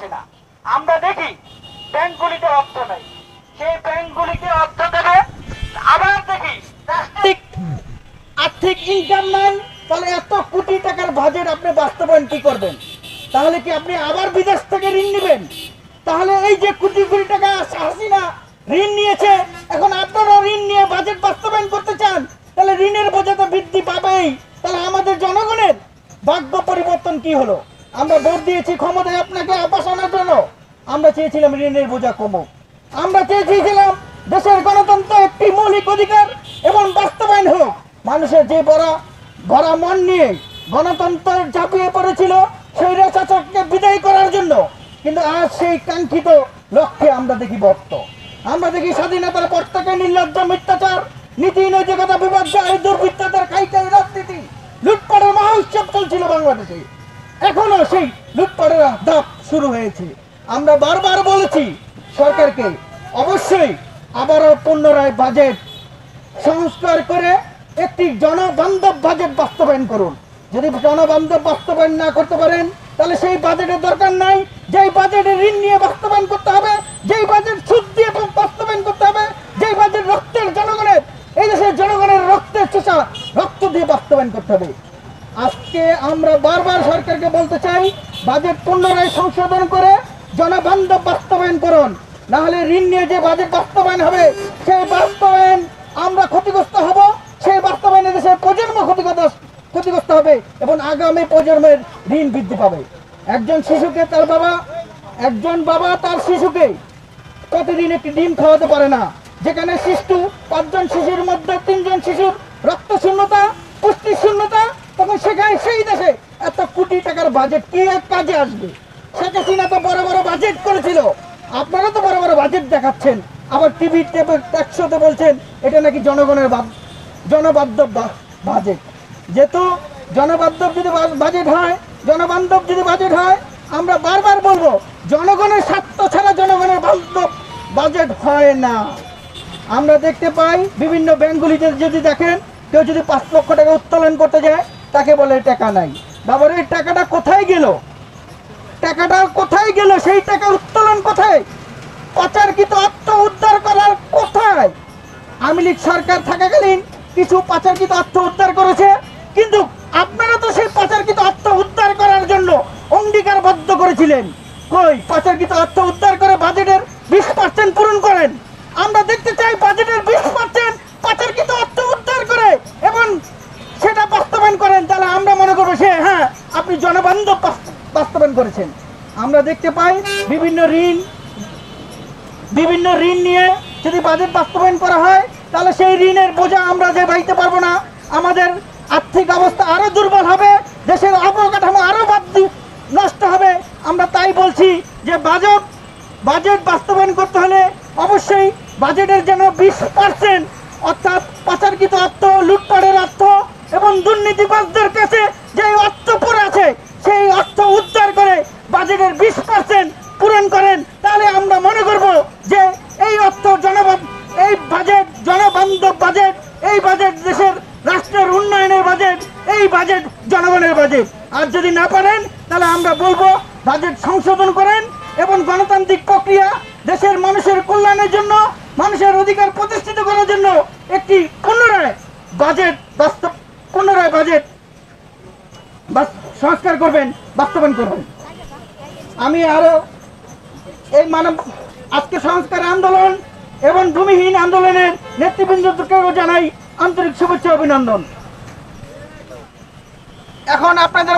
আসে না। আমরা দেখি ব্যাংকগুলিতে অর্থ নেই, সেই ব্যাংকগুলিতে অর্থ দেবে, আবার দেখি আর্থিক ইনকাম নাই, তাহলে এত কোটি টাকার বাজেট আপনি বাস্তবায়ন কি করবেন? তাহলে কি আপনি আবার বিদেশ থেকে ঋণ নেবেন? তাহলে এই যে কোটি কোটি টাকা হাসিনা ঋণ নিয়েছে, এখন আপনারা ঋণ নিয়ে বাজেট বাস্তবায়ন করতে চান, তাহলে ঋণের বোঝা তো বৃদ্ধি পাবেই। তাহলে আমাদের জনগণের ভাগ্য পরিবর্তন কি হলো? আমরা ভোট দিয়েছি ক্ষমতায় আপনাকে বসানোর জন্য, আমরা চেয়েছিলাম ঋণের বোঝা কমুক, আমরা চেয়েছিলাম দেশের গণতন্ত্র একটি মৌলিক অধিকার এবং বাস্তবায়ন হোক। মানুষের যে ভরা মন নিয়ে গণতন্ত্র ঝাঁপিয়ে পড়েছিল স্বৈরাচারকে বিদায় করার জন্য, কিন্তু আজ সেই কাঙ্ক্ষিত লক্ষ্যে আমরা দেখি ব্যর্থ। আমরা দেখি স্বাধীনতার পর থেকে নির্লজ্জ মিথ্যাচার, নীতি নৈতিকতা বিপর্যয়, দুর্বৃত্ততার খাইকাই রাজনীতি, লুটপাটের মহা উৎসব চলছিল বাংলাদেশে। এখনো সেই লুটপাটের ধাপ শুরু হয়েছে। আমরা বারবার বলেছি সরকারকে অবশ্যই আবারও পুনরায় বাজেট সংস্কার করে একটি জনবান্ধব বাজেট বাস্তবায়ন করুন। যদি জনবান্ধব বাস্তবায়ন না করতে পারেন, তাহলে সেই বাজেটের দরকার নাই। যেই বাজেটে ঋণ নিয়ে বাস্তবায়ন করতে হবে, যেই বাজেট সুদ দিয়ে বাস্তবায়ন করতে হবে, যেই বাজেট রক্তের জনগণের, এই দেশের জনগণের রক্তের চোষা রক্ত দিয়ে বাস্তবায়ন করতে হবে। আজকে আমরা বারবার সরকারকে বলতে চাই, বাজেট পুনরায় সংশোধন করে জনবান্ধব বাস্তবায়ন করুন, না হলে ঋণ নিয়ে যে বাজেট বাস্তবায়ন হবে, সেই বাস্তবায়ন আমরা ক্ষতিগ্রস্ত হব, সেই বাস্তবায়নে দেশের প্রজন্ম ক্ষতিগ্রস্ত হবে এবং আগামী প্রজন্মের ঋণ বৃদ্ধি পাবে। একজন বাবা তার শিশুকে প্রতিদিন একটি ডিম খাওয়াতে পারে না, যেখানে 5জন শিশুর মধ্যে 3জন শিশুর রক্ত শূন্যতা, পুষ্টি শূন্যতা, তখন সেখানে সেই দেশে এত কোটি টাকার বাজেট কি এক কাজে আসবে? শেখ হাসিনা তো বড় বড় বাজেট করেছিল, আপনারা তো বড় বড় বাজেট দেখাচ্ছেন, আবার টিভি ট্যাক্সতে বলছেন এটা নাকি জনবান্ধব বাজেট। যেহেতু জনবান্ধব যদি বাজেট হয়, আমরা বারবার বলবো জনগণের স্বার্থ ছাড়া জনগণের বান্ধব বাজেট হয় না। আমরা দেখতে পাই বিভিন্ন ব্যাংকগুলিতে যদি দেখেন, কেউ যদি 5 লক্ষ টাকা উত্তোলন করতে যায়, তাকে বলে টাকা নাই। বাবার এই টাকাটা কোথায় গেল? সেই টাকা উত্তোলন কোথায়? পাচারকৃত অর্থ উদ্ধার করার কোথায়? আওয়ামী লীগ সরকার থাকাকালীন কিছু পাচারকৃত অর্থ উদ্ধার করেছে, কিন্তু আপনারা তো সেই পাচারকৃত অর্থ উদ্ধার করার জন্য অঙ্গীকারবদ্ধ করেছিলেন। কই পাচারকৃত অর্থ উদ্ধার করে বাজেটের 20% পূরণ করেন। আমরা দেখতে চাই বাজেটের 20% পাচারকৃত অর্থ উদ্ধার করে এবং সেটা বাস্তবায়ন করেন, তাহলে আমরা মনে করবো হ্যাঁ আপনি জনবান্ধব বাস্তবায়ন করেছেন। আমরা দেখতে পাই বিভিন্ন ঋণ নিয়ে যদি বাজেট বাস্তবায়ন করা হয়, তাহলে সেই ঋণের বোঝা আমরা যে বাইতে পারবো না, আমাদের আর্থিক অবস্থা আরো দুর্বল হবে, দেশের অবকাঠামো আরো নষ্ট হবে। আমরা তাই বলছি যে বাজেট বাস্তবায়ন করতে হলে অবশ্যই বাজেটের যেন 20% অর্থাৎ পাচারকৃত অর্থ, লুটপাটের অর্থ এবং দুর্নীতিবাজদের কাছে যে অর্থ পড়ে আছে, সেই অর্থ উদ্ধার করে বাজেটের 20% পূরণ করেন, তাহলে আমরা মনে করব যে এই অর্থ এই বাজেট জনবান্ধব বাজেট, এই বাজেট দেশের রাষ্ট্রের উন্নয়নের বাজেট, এই বাজেট জনগণের বাজেট। আর যদি না পারেন, তাহলে আমরা বলবো বাজেট সংশোধন করেন এবং গণতান্ত্রিক প্রক্রিয়া, দেশের মানুষের কল্যাণের জন্য, মানুষের অধিকার প্রতিষ্ঠিত করার জন্য একটি পুনরায় বাজেট সংস্কার করবেন, বাস্তবায়ন করবেন। আমি আরো এই আজকে সংস্কার আন্দোলন এবং ভূমিহীন আন্দোলনের নেতৃবৃন্দকেও জানাই আন্তরিক শুভেচ্ছা অভিনন্দন। এখন আপনাদের